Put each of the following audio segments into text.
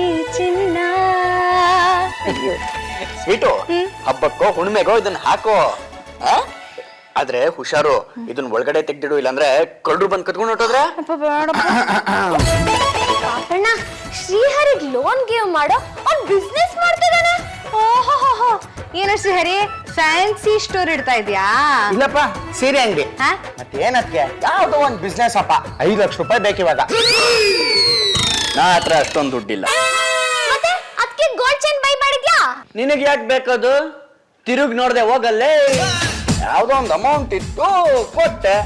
ಈ ಚಿನ್ನ. ಸ್ವೀಟು ಹಬ್ಬಕ್ಕೋ ಹುಣ್ಮೆಗೋ ಇದನ್ನ ಹಾಕೋ. ಆದ್ರೆ ಹುಷಾರು, ಇದನ್ನ ಒಳಗಡೆ ತೆಗ್ದಿಡು, ಇಲ್ಲಾಂದ್ರೆ ಕಳ್ಳರು ಬಂದ್ ಕತ್ಕೊಂಡು ಹೊಟ್ಟೋದ್ರೆ. ಪಾಪಣ್ಣ, ಶ್ರೀಹರಿಗ್ ಲೋನ್ ಗೇವ್ ಮಾಡೋ ಅವ್ನ್ ಬಿಸ್ನೆಸ್ ಮಾಡ್ತಿದ್ದಾನೆ. ಓಹೋ, ಏನು ಶ್ರೀಹರಿ ಫ್ಯಾನ್ಸಿ ಸ್ಟೋರ್ ಇಡ್ತಾ ಇದ್ಯಾ? ಇಲ್ಲಪ್ಪ, ಸೀರೆ ಅಂಗಡಿ. ಮತ್ತೇನಕ್ಕೆ ಯಾವ್ದೋ ಒಂದ್ ಬಿಸ್ನೆಸ್ ಅಪ್ಪ. 5 ಲಕ್ಷ ರೂಪಾಯಿ ಬೇಕಿವಾಗ. ನಾ ಹತ್ರ ಅಷ್ಟೊಂದು ದುಡ್ಡಿಲ್ಲ. ಮತ್ತೆ ಅದಕ್ಕೆ ಗೋಲ್ಡ್ ಚೈನ್ ಬೈ ಮಾಡಿದ್ಯಾ? ನಿನಗೆ ಯಾಕೆ ಬೇಕದು? ತಿರುಗಿ ನೋಡ್ದೆ ಹೋಗಲ್ಲೇ. ಯಾವ್ದೋ ಒಂದು ಅಮೌಂಟ್ ಇತ್ತು, ಕೊಟ್ಟೆ.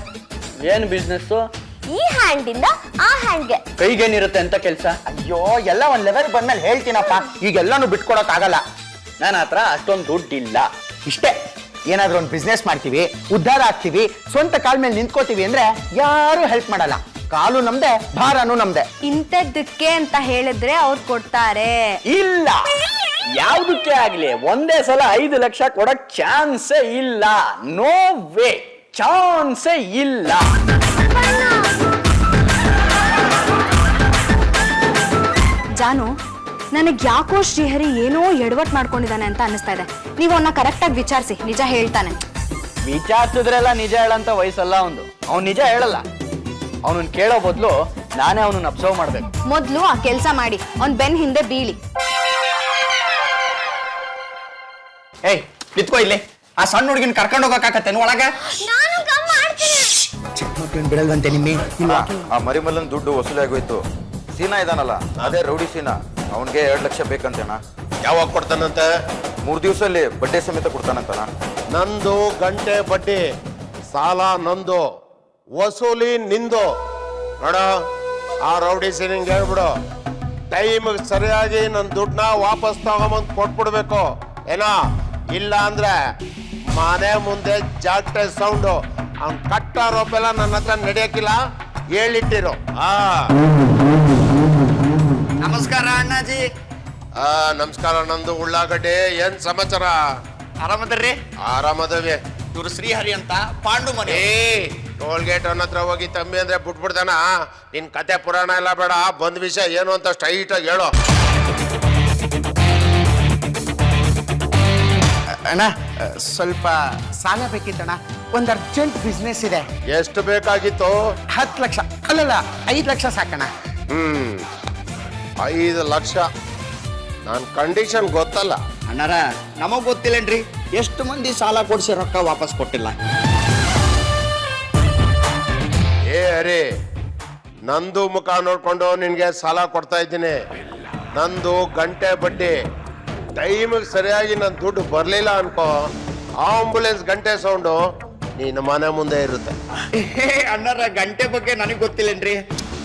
ಏನ್ ಬಿಸ್ನೆಸ್? ಈ ಹ್ಯಾಂಡ್ ಇಂದ ಆ ಹ್ಯಾಂಡ್ಗೆ ಕೈಗೇನಿರುತ್ತೆ ಅಂತ ಕೆಲ್ಸ? ಅಯ್ಯೋ, ಎಲ್ಲ ಒಂದ್ ಲೆವೆಲ್ ಬಂದ್ಮೇಲೆ ಹೇಳ್ತೀನಪ್ಪ. ಈಗೆಲ್ಲಾನು ಬಿಟ್ಕೊಡಕ್ ಆಗಲ್ಲ. ನನ್ನ ಹತ್ರ ಅಷ್ಟೊಂದು ದುಡ್ಡಿಲ್ಲ. ಇಷ್ಟೇ, ಏನಾದ್ರೂ ಒಂದು ಬಿಸ್ನೆಸ್ ಮಾಡ್ತೀವಿ, ಉದ್ಧಾರ ಆಗ್ತೀವಿ, ಸ್ವಂತ ಕಾಲ್ ಮೇಲೆ ನಿಂತ್ಕೋತೀವಿ ಅಂದ್ರೆ ಯಾರು ಹೆಲ್ಪ್ ಮಾಡಲ್ಲ. ಕಾಲು ನಮ್ದೆ, ಭಾರನೂ ನಮ್ದೆ. ಇಂಥದ್ದಕ್ಕೆ ಅಂತ ಹೇಳಿದ್ರೆ ಅವ್ರು ಕೊಡ್ತಾರೆ. ಇಲ್ಲ, ಯಾವ್ದಕ್ಕೆ ಆಗ್ಲಿ ಒಂದೇ ಸಲ 5 ಲಕ್ಷ ಕೊಡಕ್ ಚಾನ್ಸೇ ಇಲ್ಲ. ನೋ ವೇ, ಚಾನ್ಸೇ ಇಲ್ಲ. ಜಾನು, ನನಗ್ ಯಾಕೋ ಶ್ರೀಹರಿ ಏನೋ ಎಡವಟ್ ಮಾಡ್ಕೊಂಡಿದ್ದಾನೆ ಅಂತ ಅನಿಸ್ತಾ ಇದೆ. ನೀವು ಅವನ್ನ ಕರೆಕ್ಟಾಗಿ ವಿಚಾರಿಸಿ, ನಿಜ ಹೇಳ್ತಾನೆ. ವಿಚಾರಿಸಿದ್ರೆಲ್ಲ ನಿಜ ಹೇಳಂತ ವಯಸ್ಸಲ್ಲ ಅವನು. ಅವ್ನು ನಿಜ ಹೇಳಲ್ಲ. ಅವನನ್ನ ಕೇಳೋ ಬದಲು ನಾನೇ ಅವನನ್ನ ಅಬ್ಸರ್ವ್ ಮಾಡ್ಬೇಕು. ಮೊದ್ಲು ಆ ಕೆಲ್ಸ ಮಾಡಿ ಅವ್ನ್ ಬೆನ್ ಹಿಂದೆ ಬೀಳಿ. ಏಯ್, ನಿತ್ಕೋ ಇಲ್ಲಿ. ಆ ಸಣ್ಣ ಹುಡುಗಿನ ಕರ್ಕೊಂಡು ಹೋಗಕ್ಕಾಗತ್ತೇನು ಒಳಗ? ಚಿಕ್ಕ ಮಕ್ಳನ್ನ ಬಿಡಲ್ವಂತೆ ನಿಮ್ಮಿ. ಆ ಮರಿಮಲ್ಲನ್ ದುಡ್ಡು ವಸೂಲಿ ಆಗೋಯ್ತು. ಸೀನಾ ಇದಾನಲ್ಲ, ಅದೇ ರೌಡಿ ಸೀನಾ, ಅವನ್ಗೆ 2 ಲಕ್ಷ ಬೇಕಂತೇಣ. ಯಾವಾಗ ಕೊಡ್ತಾನಂತೆ? 3 ದಿವಸದಲ್ಲಿ ಬಡ್ಡಿ ಸಮೇತ ಕೊಡ್ತಾನಂತನ. ನಂದು ಗಂಟೆ ಬಡ್ಡಿ, ಸಾಲ ನಂದು, ವಸೂಲಿ ನಿಂದು. ನೋಡ, ಆ ರೌಡಿ ಸೀನಿಂಗ್ ಹೇಳ್ಬಿಡು, ಟೈಮ್ ಸರಿಯಾಗಿ ನನ್ನ ದುಡ್ಡನ್ನ ವಾಪಸ್ ತಗೊಂಬಂದು ಕೊಟ್ಬಿಡ್ಬೇಕು. ಏನೋ ಇಲ್ಲ ಅಂದ್ರೆ ಮನೆ ಮುಂದೆ ಜಾಗ್ಟೆ ಸೌಂಡು. ಅವ್ನ್ ಕಟ್ಟ ರೋಪೆಲ್ಲ ನನ್ನ ಹತ್ರ ನಡೆಯಕ್ಕಿಲ್ಲ, ಹೇಳಿಟ್ಟಿರು. ನಮಸ್ಕಾರ ಅಣ್ಣಾಜಿ. ನಮಸ್ಕಾರ. ನಂದು ಉಳ್ಳಾಗಡ್ಡೆ. ಏನ್ ಸಮಾಚಾರ? ಆರಾಮದರ್ರಿ? ಆರಾಮದವಿ. ಇವ್ರು ಶ್ರೀಹರಿ ಅಂತ, ಪಾಂಡು ಮನೆ. ಟೋಲ್ ಗೇಟ್ ಅವನ ಹತ್ರ ಹೋಗಿ ತಮ್ಮಿ ಅಂದ್ರೆ ಬಿಟ್ಬಿಡ್ತಾನ. ನಿನ್ ಕತೆ ಪುರಾಣ ಎಲ್ಲ ಬೇಡ, ಬಂದ್ ವಿಷಯ ಏನು ಅಂತ ಸ್ಟ್ರೈಟ್ ಆಗಿ ಹೇಳು. ಅಣ್ಣ, ಸ್ವಲ್ಪ ಸಾಲ ಬೇಕಿತ್ತಣ್ಣ. ಒಂದು ಅರ್ಜೆಂಟ್ ಬಿಸ್ನೆಸ್ ಇದೆ. ಎಷ್ಟು ಬೇಕಾಗಿತ್ತು? 10 ಲಕ್ಷ ಅಲ್ಲಲ್ಲ, 5 ಲಕ್ಷ ಸಾಕಣ್ಣ. 5 ಲಕ್ಷ. ನನ್ನ ಕಂಡೀಷನ್ ಗೊತ್ತಲ್ಲ ಅಣ್ಣಾರ, ನಮಗ್ ಗೊತ್ತಿಲ್ಲೇನ್ರಿ ಎಷ್ಟು ಮಂದಿ ಸಾಲ ಕೊಡ್ಸಿ ರೊಕ್ಕ ವಾಪಸ್ ಕೊಟ್ಟಿಲ್ಲ. ಹರಿ, ನಂದು ಮುಖ ನೋಡ್ಕೊಂಡು ನಿನ್ಗೆ ಸಾಲ ಕೊಡ್ತಾ ಇದ್ದೀನಿ. ನಂದು ಗಂಟೆ ಬಡ್ಡಿ. ಟೈಮಿಗೆ ಸರಿಯಾಗಿ ನನ್ನ ದುಡ್ಡು ಬರಲಿಲ್ಲ ಅನ್ಕೋ, ಆಂಬುಲೆನ್ಸ್ ಗಂಟೆ ಸೌಂಡು ನೀನು ಮನೆ ಮುಂದೆ ಇರುತ್ತೆ. ಅಣ್ಣಾರ, ಗಂಟೆ ಬಗ್ಗೆ ನನಗೆ ಗೊತ್ತಿಲ್ಲೇನ್ರಿ.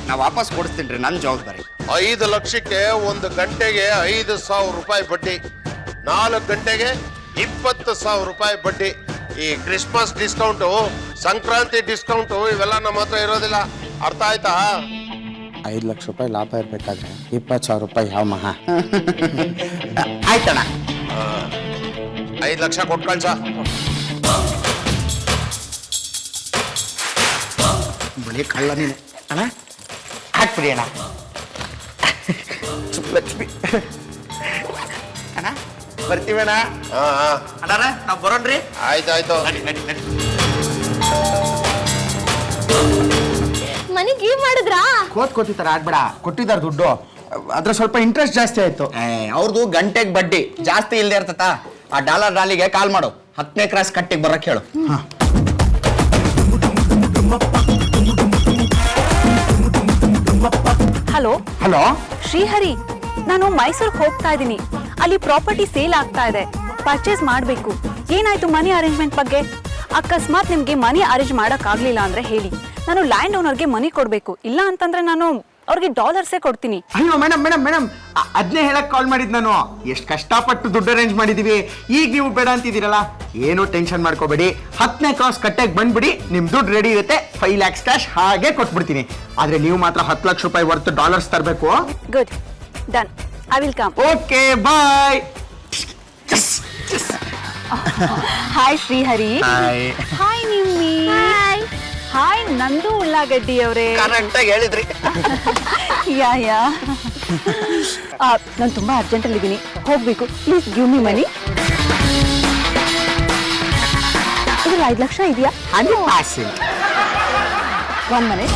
ನಾ ವಾಪಸ್ ಕೊಡಿಸ್ತೀನಿ, ನನ್ನ ಜವಾಬ್ದಾರಿ. 5 ಲಕ್ಷಕ್ಕೆ 1 ಗಂಟೆಗೆ 5,000 ರೂಪಾಯಿ ಬಡ್ಡಿ, 4 ಗಂಟೆಗೆ 20,000 ರೂಪಾಯಿ ಬಡ್ಡಿ. ಈ ಕ್ರಿಸ್ಮಸ್ ಡಿಸ್ಕೌಂಟು, ಸಂಕ್ರಾಂತಿ ಡಿಸ್ಕೌಂಟು ಇವೆಲ್ಲ ನಮ್ಮ ಹತ್ರ ಇರೋದಿಲ್ಲ. ಅರ್ಥ ಆಯ್ತಾ? 5 ಲಕ್ಷ ರೂಪಾಯಿ ಲಾಭ ಇರ್ಬೇಕಾದ್ರೆ 20,000 ರೂಪಾಯಿ ಯಾವ ಮಹಾ. ಆಯ್ತಣ್ಣ, 5 ಲಕ್ಷ ಕೊಟ್ಟು ಕಳ್ಸ. ಬಳಿ ಕಳ್ಳ ನೀನು. ಅಣ್ಣ ಹಾಕ್ಬಿಡಿ ಅಣ್ಣ. ಲಕ್ಷ್ಮಿ ಅಣ್ಣ, ಬರ್ತೀವಣ್ಣ. ಅಣ್ಣಾರ, ನಾವು ಬರೋಣ್ರಿ. ಆಯ್ತಾಯ್ತು. ಮನೆಗೆ ಗೀವ್ ಮಾಡಿದ್ರಾ? ಕೋತಿತರ ಆಡ್ಬೇಡ, ಕೊಟ್ಟಿದ್ದಾರೆ ದುಡ್ಡು. ಅದ್ರ ಸ್ವಲ್ಪ ಇಂಟ್ರೆಸ್ಟ್ ಜಾಸ್ತಿ ಆಯ್ತು. ಅವ್ರದ್ದು ಗಂಟೆಗೆ ಬಡ್ಡಿ ಜಾಸ್ತಿ ಇಲ್ದೇ ಇರ್ತತ. ಆ ಡಾಲರ್ ಡಾಲಿಗೆ ಕಾಲ್ ಮಾಡು, 10ನೇ ಕ್ರಾಸ್ ಕಟ್ಟಿಗೆ ಬರಕ್ ಹೇಳು. ಹಲೋ ಹಲೋ ಶ್ರೀಹರಿ, ನಾನು ಮೈಸೂರಿಗೆ ಹೋಗ್ತಾ ಇದ್ದೀನಿ. ಅಲ್ಲಿ ಪ್ರಾಪರ್ಟಿ ಸೇಲ್ ಆಗ್ತಾ ಇದೆ, ಪರ್ಚೇಸ್ ಮಾಡಬೇಕು. ಏನಾಯ್ತು ಮನಿ ಅರೇಂಜ್ಮೆಂಟ್ ಬಗ್ಗೆ? ಅಕಸ್ಮಾತ್ ನಿಮ್ಗೆ ಮನಿ ಅರೇಂಜ್ ಮಾಡಕ್ ಆಗ್ಲಿಲ್ಲ ಅಂದ್ರೆ ಹೇಳಿ, ನಾನು ಲ್ಯಾಂಡ್ ಓನರ್ಗೆ ಮನಿ ಕೊಡ್ಬೇಕು. ಇಲ್ಲ ಅಂತಂದ್ರೆ ನಾನು ಅವ್ರಿಗೆ ಡಾಲರ್ಸೇ ಕೊಡ್ತೀನಿ. ಅಯ್ಯೋ ಮೇಡಮ್ ಮೇಡಮ್ ಮೇಡಮ್, ಅದನ್ನೇ ಹೇಳಕ್ ಕಾಲ್ ಮಾಡಿದ್ ನಾನು. ಎಷ್ಟು ಕಷ್ಟಪಟ್ಟು ದುಡ್ಡು ಅರೇಂಜ್ ಮಾಡಿದೀವಿ, ಈಗ ನೀವು ಬೇಡ ಅಂತಿದ್ದೀರಲ್ಲ. ಏನೂ ಟೆನ್ಷನ್ ಮಾಡ್ಕೋಬೇಡಿ, 10ನೇ ಕ್ರಾಸ್ ಕಟ್ಟೆಗೆ ಬಂದ್ಬಿಡಿ, ನಿಮ್ ದುಡ್ಡು ರೆಡಿ ಇರುತ್ತೆ. 5 lakhs ಕ್ಯಾಶ್ ಹಾಗೆ ಕೊಟ್ಬಿಡ್ತೀನಿ. ಆದ್ರೆ ನೀವು ಮಾತ್ರ 10 ಲಕ್ಷ ರೂಪಾಯಿ ವರ್ತ್ ಡಾಲರ್ಸ್ ತರಬೇಕು. Good, done, I will come. Okay, bye. Hi Srihari. Hi Nimmi. Hi Nandu Ullagaddi ಅವರೇ. ಕರೆಕ್ಟ್ ಆಗಿ ಹೇಳಿದ್ರಿ. ಯಾ ನಾನು ತುಂಬಾ ಅರ್ಜೆಂಟಲ್ಲಿ ಇದ್ದೀನಿ, ಹೋಗ್ಬೇಕು. ಪ್ಲೀಸ್ ಗಿವ್ ಮಿ ಮನಿ. ಇದ್ರಲ್ಲಿ 5 ಲಕ್ಷ ಇದೆಯಾ? 100%. 1 ಮಿನಿಟ್.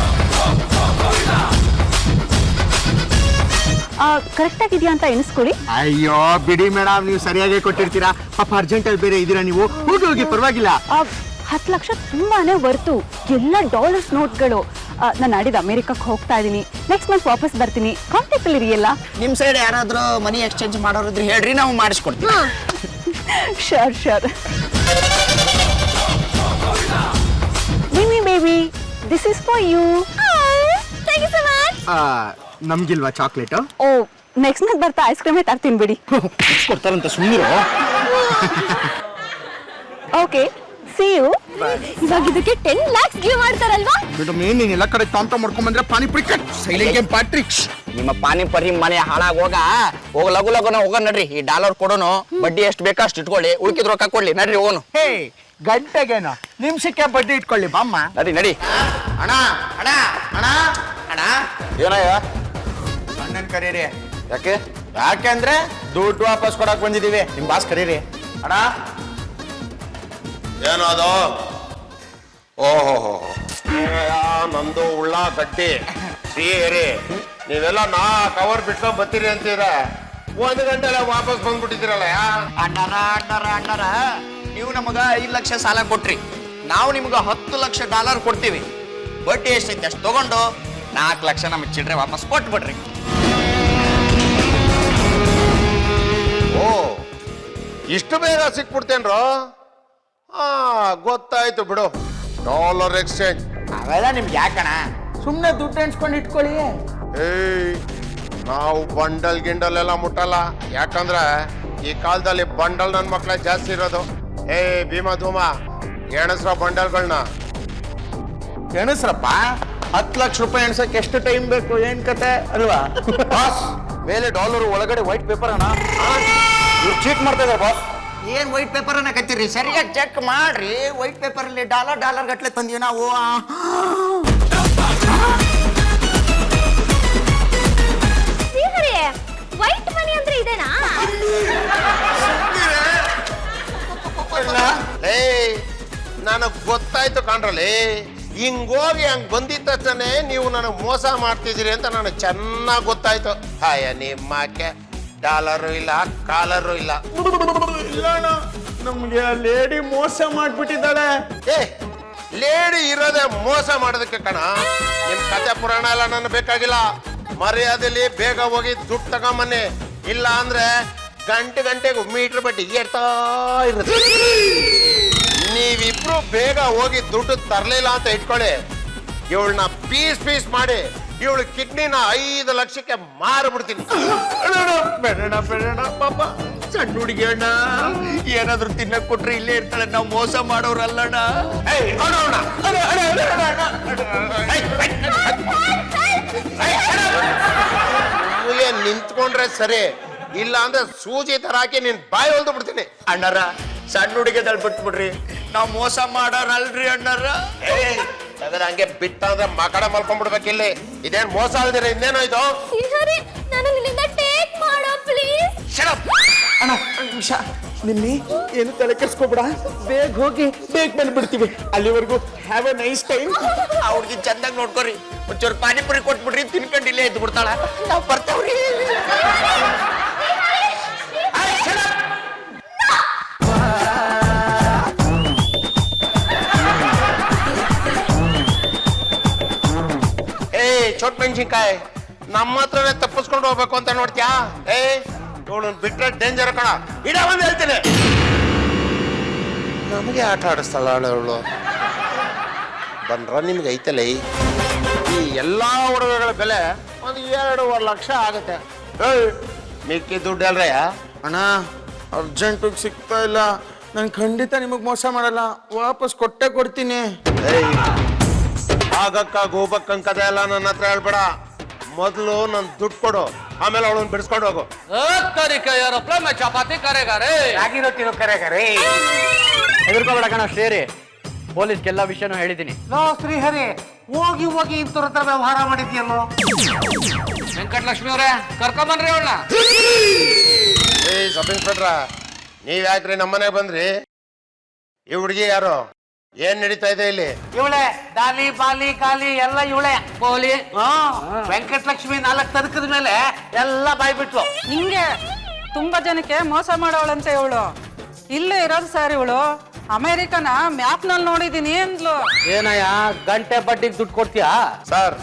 ಕರೆಕ್ಟ್ ಆಗಿದೆಯಾ ಅಂತ ಎಣಿಸ್ಕೊಳ್ಳಿ. ಅಯ್ಯೋ ಬಿಡಿ ಮೇಡಮ್, ನೀವು ಸರಿಯಾಗಿ ಕೊಟ್ಟಿರ್ತೀರಾ. ಪಾಪ ಅರ್ಜೆಂಟಲ್ಲಿ ಬೇರೆ ಇದ್ದೀರಾ ನೀವು. ಹೋಗಿ ಪರವಾಗಿಲ್ಲ. 10 ಲಕ್ಷ ತುಂಬಾನೇ ವರ್ತು. ಎಲ್ಲ ಡಾಲರ್ಸ್ ನೋಟ್ಗಳು. ನಾನು ನಾಡಿದ್ದು ಅಮೆರಿಕಕ್ಕೆ ಹೋಗ್ತಾ ಇದ್ದೀನಿ. ನೆಕ್ಸ್ಟ್ ಮಂತ್ ವಾಪಸ್ ಬರ್ತೀನಿ. ಕಾಂಟ್ಯಾಕ್ಟ್ ಅಲ್ಲಿ ಇರಿಯಲ್ಲ. ನಿಮ್ ಸೈಡ್ ಯಾರಾದ್ರೂ ಮನಿ ಎಕ್ಸ್ಚೇಂಜ್ ಮಾಡೋರಿದ್ರೆ ಹೇಳ್ರಿ, ನಾವು ಮಾಡಿಸ್ಕೊಡ್ತೀವಿ. Sure sure. Mimi baby, this is for you. Thank you so much. ನಮ್ಗಿಲ್ವಾ ಚಾಕ್ಲೇಟ್? ಓ, ನೆಕ್ಸ್ಟ್ ಮಂತ್ ಬರ್ತಾ ಐಸ್ ಕ್ರೀಮೇ ತರ್ತೀನಿ ಬಿಡಿ. ಕೊಡ್ತಾರಂತ ಸುಮ್ಮನಿರು. Okay, see you. ಇವಾಗ ಇದಕ್ಕೆ 10 lakhs ಗಿವ್ ಮಾಡ್ತಾರಲ್ವಾ? ಮೇಡಮ್ ನೀನ್ ಎಲ್ಲ ಕಡೆ ತಾಂತ ಮಾಡ್ಕೊಂಡ್ ಬಂದ್ರೆ ಪಾನಿಪುರಿ ಕಟ್ ಸೈಲೆಂಟ್ ಗೇಮ್ ಪ್ಯಾಟ್ರಿಕ್ಸ್. ನಿಮ್ಮ ಪಾನಿಪರಿ ಮನೆ ಹಾಳಾಗ ಹೋಗ ಲಗು ಲಗುನ ಹೋಗ ನಡ್ರಿ. ಈ ಡಾಲರ್ ಕೊಡೋನು, ಬಡ್ಡಿ ಎಷ್ಟು ಬೇಕೋ ಅಷ್ಟು ಇಟ್ಕೊಳ್ಳಿ, ಉಳ್ಕಿದ್ ರೊಕ್ಕ ಕೊಡ್ಲಿ. ನಡ್ರಿ ಹೋಗೋನು. ಹೇ, ಗಂಟೆಗೇನು ನಿಮಿಷಕ್ಕೆ ಬಡ್ಡಿ ಇಟ್ಕೊಳ್ಳಿ ಬಾಮ್ಮ. ನಡಿ ನಡಿ. ಅಣ್ಣ ಅಣ್ಣ ಅಣ್ಣ ಅಣ್ಣ, ಏನಯ್ಯ? ಅಣ್ಣನ್ ಕರೀರಿ. ಯಾಕೆ? ಯಾಕೆಂದ್ರೆ ದುಡ್ಡು ವಾಪಸ್ ಕೊಡಕ್ ಬಂದಿದೀವಿ. ನಿಮ್ ಬಾಸ್ ಕರೀರಿ. ಅಣ್ಣ ಏನೋ ಅದು? ಓಹೋ, ನಂದು ಉಳ್ಳಾಗಡ್ಡಿ ಸೀರೆ. ನೀವೆಲ್ಲ ನಾ ಕವರ್ ಬಿಟ್ಕೊಂಡ್ ಬರ್ತೀರಿ ಅಂತೀರ, 1 ಗಂಟೆಲ್ಲ ವಾಪಸ್ ಬಂದ್ಬಿಟ್ಟಿದ್ದೀರಲ್ಲ. ಅಣ್ಣರ ನೀವು ನಮಗ 5 ಲಕ್ಷ ಸಾಲ ಕೊಟ್ರಿ, ನಾವು ನಿಮ್ಗ 10 ಲಕ್ಷ ಡಾಲರ್ ಕೊಡ್ತೀವಿ. ಬಡ್ಡಿ ಎಷ್ಟೈತೆ ಅಷ್ಟು ತಗೊಂಡು 4 ಲಕ್ಷ ನಮಗೆ ಚಿಲ್ಲರೆ ವಾಪಸ್ ಕೊಟ್ಬಿಡ್ರಿ. ಓ, ಇಷ್ಟು ಬೇಗ ಸಿಕ್ಬಿಡ್ತೇನ್ರೋ? ಗೊತ್ತಾಯ್ತು ಬಿಡು. ಡಾಲರ್ ಎಕ್ಸ್ಚೇಂಜ್ ಅವೆಲ್ಲ ನಿಮ್ಗೆ ಯಾಕಣ? ಸುಮ್ನೆ ದುಡ್ಡು ಎಣ್ಸ್ಕೊಂಡು ಇಟ್ಕೊಳ್ಳಿ. ಏಯ್, ನಾವು ಬಂಡಲ್ ಗಿಂಡಲ್ ಎಲ್ಲ ಮುಟ್ಟಲ್ಲ. ಯಾಕಂದ್ರೆ ಈ ಕಾಲದಲ್ಲಿ ಬಂಡಲ್ ನನ್ನ ಮಕ್ಳ ಜಾಸ್ತಿ ಇರೋದು. ಭೀಮಾ ಧೂಮ, ಎಣಸ್ರ ಬಂಡಲ್ಗಳನ್ನ. ಎಣಸ್ರಪ್ಪ, 10 ಲಕ್ಷ ರೂಪಾಯಿ ಎಣ್ಸಕ್ಕೆ ಎಷ್ಟು ಟೈಮ್ ಬೇಕು? ಏನ್ ಕತೆ ಅಲ್ವಾ? ಬಾಸ್, ಮೇಲೆ ಡಾಲರ್ ಒಳಗಡೆ ವೈಟ್ ಪೇಪರ್ ಅಣ್ಣ. ಇವ್ರು ಚೀಟ್ ಮಾಡ್ತಾ ಇದ್ದಾರೆ ಬಾಸ್. ಏನ್ ವೈಟ್ ಪೇಪರ್ ಅನ್ನ ಕತ್ತೀರಿ? ಸರಿಯಾಗಿ ಚೆಕ್ ಮಾಡ್ರಿ. ವೈಟ್ ಪೇಪರ್ ಅಲ್ಲಿ ಡಾಲರ್ ಗಟ್ಲೆ ತಂದೀವಿ ನಾವು. ವೈಟ್ ಮನಿ ಅಂದ್ರೆ ಇದೇನಾ? ನನಗ್ ಗೊತ್ತಾಯ್ತು ಕಾಣ್ರಲ್ಲಿ. ಹಿಂಗೋಗಿ ಹಂಗ್ ಬಂದಿದ್ದ ತಕ್ಷಣ ನೀವು ನನಗೆ ಮೋಸ ಮಾಡ್ತಿದ್ದೀರಿ ಅಂತ ನನಗೆ ಚೆನ್ನಾಗಿ ಗೊತ್ತಾಯ್ತು. ಹಾಯ ನಿಮ್ಮಕ್ಕೆ ಡಾಲರು ಇಲ್ಲ, ಕಾಲರು ಇಲ್ಲ. ನಮ್ಗೆ ಲೇಡಿ ಮೋಸ ಮಾಡ್ಬಿಟ್ಟಿದ್ದಾಳೆ. ಏ, ಲೇಡಿ ಇರೋದೇ ಮೋಸ ಮಾಡೋದಕ್ಕೆ ಕಣ. ನಿಮ್ ಕತೆ ಪುರಾಣ ಎಲ್ಲ ನನ್ನ ಬೇಕಾಗಿಲ್ಲ. ಮರ್ಯಾದೆಲಿ ಬೇಗ ಹೋಗಿ ದುಡ್ಡು ತಗೊಂಬನ್ನಿ. ಇಲ್ಲ ಅಂದ್ರೆ ಗಂಟೆಗೆ ಮೀಟರ್ ಬಡ್ಡಿ ಏರ್ತಾ ಇರುತ್ತೆ. ನೀವಿಬ್ರು ಬೇಗ ಹೋಗಿ ದುಡ್ಡು ತರಲಿಲ್ಲ ಅಂತ ಇಟ್ಕೊಳ್ಳಿ, ಇವಳನ್ನ ಪೀಸ್ ಮಾಡಿ ಇವಳು ಕಿಡ್ನಿನ 5 ಲಕ್ಷಕ್ಕೆ ಮಾರ್ಬಿಡ್ತೀನಿ. ಬೇಡ ಪಾಪ, ಸಣ್ಣ ಹುಡುಗಿ ಅಣ್ಣ. ಏನಾದ್ರು ತಿನ್ನಕ್ ಕೊಟ್ರೆ ಇಲ್ಲೇ ಇರ್ತಾಳೆ. ನಾವು ಮೋಸ ಮಾಡೋರಲ್ಲಣ್ಣ. ನಿಂತ್ಕೊಂಡ್ರೆ ಸರಿ, ಇಲ್ಲ ಅಂದ್ರೆ ಸೂಜಿ ತರ ಹಾಕಿ ನೀನ್ ಬಾಯಿ ಹೊಲ್ದು ಬಿಡ್ತೀನಿ. ಅಣ್ಣರ, ಸಣ್ಣ ಹುಡುಗಿ ಬಿಟ್ಬಿಡ್ರಿ. ನಾವು ಮೋಸ ಮಾಡೋರಲ್ರಿ ಅಣ್ಣರ. ಹಂಗೆ ಬಿಟ್ಟ ಅಂದ್ರೆ ಮಕಡ ಮಲ್ಕೊಂಡ್ಬಿಡ್ಬೇಕಿಲ್ಲಿ. ಇದೇನ್ ಮೋಸ ಅಲ್ದಿರ ಇನ್ನೇನೋ ಇದು? ಶ್ರೀಹರಿ, ನನಗೆ ಇಲ್ಲಿಂದ ಟೇಕ್ ಮಾಡೋ ಪ್ಲೀಸ್. ಅಣ್ಣ ನಿಮಿಷ, ನಿನ್ನೆ ಏನು ತಲೆ ಕೆಡ್ಸ್ಕೊಬೇಡ. ಬೇಗ ಹೋಗಿ ಬೇಗ ಬಂದ್ಬಿಡ್ತೀವಿ. ಅಲ್ಲಿವರೆಗೂ ಹ್ಯಾವ್ ಎ ನೈಸ್ ಟೈಮ್. ಆ ಹುಡುಗಿ ಚಂದಾಗಿ ನೋಡ್ಕೊರಿ. ಒಂಚೂರು ಪಾನಿಪುರಿ ಕೊಟ್ಬಿಡ್ರಿ, ತಿನ್ಕೊಂಡು ಇಲ್ಲೇ ಎದ್ದು ಬಿಡ್ತಾಳ. ನಾವು ಬರ್ತೇವ್ರಿ. ಚೋಟ್ ಮೆಣಸಿನ್ಕಾಯಿ ನಮ್ಮ ಹತ್ರನೇ ತಪ್ಪಿಸ್ಕೊಂಡು ಹೋಗ್ಬೇಕು ಅಂತ ನೋಡ್ತೀಯಾ? ಇವಳು ಬಿಟ್ರೆ ಡೇಂಜರ್ ಕಣ. ಇಡ ಬಂದು ಹೇಳ್ತೀನಿ. ನಮಗೆ ಆಟ ಆಡಿಸ್ತಾಳ ಅವಳು. ಬಂದ್ರ ನಿಮ್ಗೆ ಐತಲ್ಲ ಈ ಎಲ್ಲಾ ಒಡವೆಗಳ ಬೆಲೆ ಒಂದು 2.5 ಲಕ್ಷ ಆಗುತ್ತೆ. ಮಿಕ್ಕಿ ದುಡ್ಡು ಅಲ್ರಯ್ಯ? ಅಣ್ಣ, ಅರ್ಜೆಂಟಿಗೆ ಸಿಗ್ತಾ ಇಲ್ಲ. ನಾನು ಖಂಡಿತ ನಿಮಗೆ ಮೋಸ ಮಾಡಲ್ಲ, ವಾಪಸ್ ಕೊಟ್ಟೆ ಕೊಡ್ತೀನಿ. ಆಗಕ್ಕ ಗೋಬಕ್ಕಂಗ್ ಕತೆ ಎಲ್ಲ ನನ್ನ ಹತ್ರ ಹೇಳ್ಬೇಡ. ಮೊದಲು ನನ್ ದುಡ್ಡು ಕೊಡು, ಆಮೇಲೆ ಅವಳನ್ನ ಬಿಡಿಸ್ಕೊಂಡು ಹೋಗು. ಚಪಾತಿ ಕರೆಗಾರೆ ಹೆದರ್ಕೋಬೇಡ ಕಣ ಶ್ರೀಹರಿ. ಪೊಲೀಸ್ಗೆಲ್ಲ ವಿಷಯನೂ ಹೇಳಿದ್ದೀನಿ. ಶ್ರೀಹರಿ, ಹೋಗಿ ಹೋಗಿ ಇಂತರ ವ್ಯವಹಾರ ಮಾಡಿದ್ಯಲ್ಲೋ. ವೆಂಕಟಲಕ್ಷ್ಮಿ ಅವರೇ ಕರ್ಕೊಂಬನ್ರಿ ಅವಳನ್ನ. ಏ ಸಬ್ ಇನ್ಸ್ಪೆಕ್ಟ್ರ, ನೀವ್ ಯಾಕ್ರಿ ನಮ್ಮನೆ ಬಂದ್ರಿ? ಈ ಹುಡುಗಿ ಯಾರು? ಏನ್ ನಡೀತಾ ಇದೆ ಇಲ್ಲಿ? ಇವಳೆ ದಾಲಿ ಬಾಲಿ ಕಾಲಿ ಎಲ್ಲ ಇವಳೆ ಪೋಲಿ ವೆಂಕಟಲಕ್ಷ್ಮಿ 4 ತದಕದ ಮೇಲೆ ಎಲ್ಲ ಬಾಯ್ಬಿಟ್ಲು. ಹಿಂಗೆ ತುಂಬಾ ಜನಕ್ಕೆ ಮೋಸ ಮಾಡೋಳಂತೆ ಇವಳು. ಇಲ್ಲೇ ಇರೋದು ಸರ್ ಇವಳು. ಅಮೆರಿಕನ ಮ್ಯಾಪ್ ನಲ್ಲಿ ನೋಡಿದೀನಿ ಅಂದ್ಲು. ಏನಯ್ಯ ಗಂಟೆ ಬಡ್ಡಿಗೆ ದುಡ್ಡು ಕೊಡ್ತೀಯಾ? ಸರ್,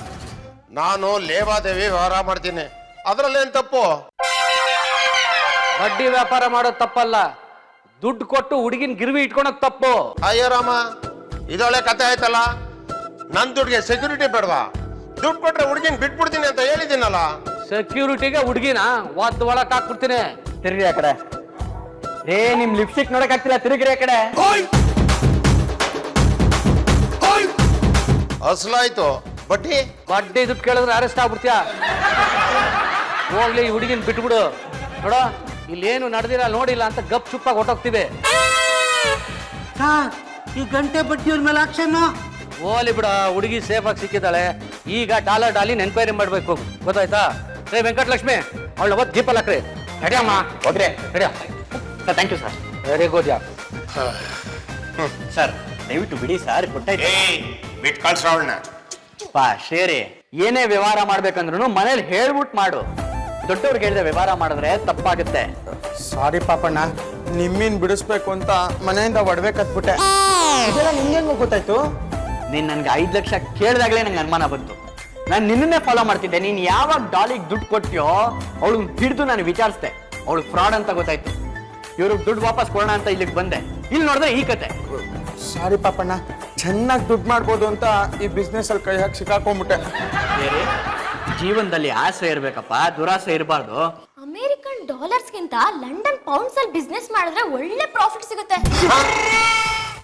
ನಾನು ಲೇವಾದೇವಿ ವ್ಯವಹಾರ ಮಾಡ್ತೀನಿ, ಅದ್ರಲ್ಲೇನ್ ತಪ್ಪು? ಬಡ್ಡಿ ವ್ಯಾಪಾರ ಮಾಡೋದು ತಪ್ಪಲ್ಲ, ದುಡ್ಡು ಕೊಟ್ಟು ಹುಡುಗಿನ ಗಿರ್ವಿ ಇಟ್ಕೊಳಕ್ ತಪ್ಪು. ಅಯ್ಯೋ ರಾಮ, ಇದೊಳ್ಳೆ ಕತೆ ಆಯ್ತಲ್ಲ. ನನ್ ದುಡ್ಡಿಗೆ ಸೆಕ್ಯೂರಿಟಿ ಬೇಡವಾ? ದುಡ್ಡು ಕೊಟ್ರೆ ಹುಡುಗಿನ ಬಿಟ್ಬಿಡ್ತೀನಿ ಅಂತ ಹೇಳಿದ್ದೀನಲ್ಲ. ಸೆಕ್ಯೂರಿಟಿಗೆ ಹುಡುಗಿನ ಒದ್ದು ಒಳಕ್ ಹಾಕ್ಬಿಡ್ತೀನಿ. ತಿರುಗಿ ಆ ಕಡೆ. ನಿಮ್ ಲಿಪ್ಸ್ಟಿಕ್ ನೋಡಕ್ ಆಗ್ತಿಲ್ಲ, ತಿರುಗಿರಿ ಆ ಕಡೆ. ಅಸಲಾಯ್ತು, ಬಡ್ಡಿ ಬಡ್ಡಿ ದುಡ್ಡು ಕೇಳಿದ್ರೆ ಅರೆಸ್ಟ್ ಆಗ್ಬಿಡ್ತೀಯ. ಹೋಗ್ಲಿ, ಈ ಹುಡುಗಿನ ಬಿಟ್ಬಿಡು. ನೋಡ, ಇಲ್ಲೇನು ನಡೆದಿಲ್ಲ ನೋಡಿಲ್ಲ ಅಂತ ಗಪ್ ಚುಪ್ಪಾಗಿ ಹೊಟ್ಟೋಗ್ತಿವೆ. ಈ ಗಂಟೆ ಬಡ್ಡಿಯವ್ರ ಮೇಲೆ ಆಕ್ಷನ್ ಹೋಲಿ ಬಿಡ. ಹುಡುಗಿ ಸೇಫ್ ಆಗಿ ಸಿಕ್ಕಿದ್ದಾಳೆ. ಈಗ ಡಾಲಿ ಎನ್ಕ್ವೈರಿ ಮಾಡ್ಬೇಕು, ಗೊತ್ತಾಯ್ತಾ? ರೇ ವೆಂಕಟಲಕ್ಷ್ಮಿ, ಅವಳ ಅವತ್ತು ಜೀಪಲ್ಲಿ ಹಾಕ್ರಿ. ನಡಿಯಮ್ಮ, ಹೋಗ್ರಿ, ನಡಿಯ. Sir thank you sir. Very good. Yeah sir ದಯವಿಟ್ಟು ಬಿಡಿ ಸರ್, ಗೊತ್ತಾಯ್ತು. ಬಿಟ್ ಕಳ್ಸ್ರವಳನ್ನ. ಪಾ ಶ್ರೇರಿ, ಏನೇ ವ್ಯವಹಾರ ಮಾಡ್ಬೇಕಂದ್ರೂ ಮನೇಲಿ ಹೇಳ್ಬಿಟ್ಟು ಮಾಡು. ದೊಡ್ಡವ್ರಿಗೆ ಹೇಳಿದ ವ್ಯವಹಾರ ಮಾಡಿದ್ರೆ ತಪ್ಪಾಗುತ್ತೆ. ಸಾರಿ ಪಾಪಣ್ಣ, ನಿಮ್ಮೀನ್ ಬಿಡಿಸ್ಬೇಕು ಅಂತ ಮನೆಯಿಂದ ಒಡವೆ ಕಟ್ಬಿಟ್ಟೆ. ಇದೆಲ್ಲ ನಿಂಗೆ ಗೊತ್ತಾಯ್ತು? ನೀನ್ ನನ್ಗೆ 5 ಲಕ್ಷ ಕೇಳಿದಾಗಲೇ ನಂಗೆ ಅನುಮಾನ ಬಂತು. ನಾನು ನಿನ್ನನ್ನೇ ಫಾಲೋ ಮಾಡ್ತಿದ್ದೆ. ನೀನ್ ಯಾವಾಗ ಡಾಲಿಗೆ ದುಡ್ಡು ಕೊಟ್ಟಿಯೋ ಅವಳು ಹಿಡಿದು ನಾನು ವಿಚಾರಿಸ್ದೆ. ಅವಳು ಫ್ರಾಡ್ ಅಂತ ಗೊತ್ತಾಯ್ತು. ಇವ್ರಿಗೆ ದುಡ್ಡು ವಾಪಸ್ ಕೊಡೋಣ ಅಂತ ಇಲ್ಲಿಗೆ ಬಂದೆ. ಇಲ್ಲಿ ನೋಡಿದ್ರೆ ಈ ಕತೆ. ಸಾರಿ ಪಾಪಣ್ಣ, ಚೆನ್ನಾಗಿ ದುಡ್ಡು ಮಾಡ್ಬೋದು ಅಂತ ಈ ಬಿಸ್ನೆಸ್ ಅಲ್ಲಿ ಕೈ ಹಾಕಿ ಸಿಕ್ಕಾಕೊಂಡ್ಬಿಟ್ಟೆ. ಬೇರೆ ಜೀವನದಲ್ಲಿ ಆಸೆ ಇರ್ಬೇಕಪ್ಪ, ದುರಾಸೆ ಇರಬಾರ್ದು. ಅಮೆರಿಕನ್ ಡಾಲರ್ಸ್ಗಿಂತ ಲಂಡನ್ ಪೌಂಡ್ಸ್ ಅಲ್ಲಿ ಬಿಸ್ನೆಸ್ ಮಾಡಿದ್ರೆ ಒಳ್ಳೆ ಪ್ರಾಫಿಟ್ ಸಿಗುತ್ತೆ.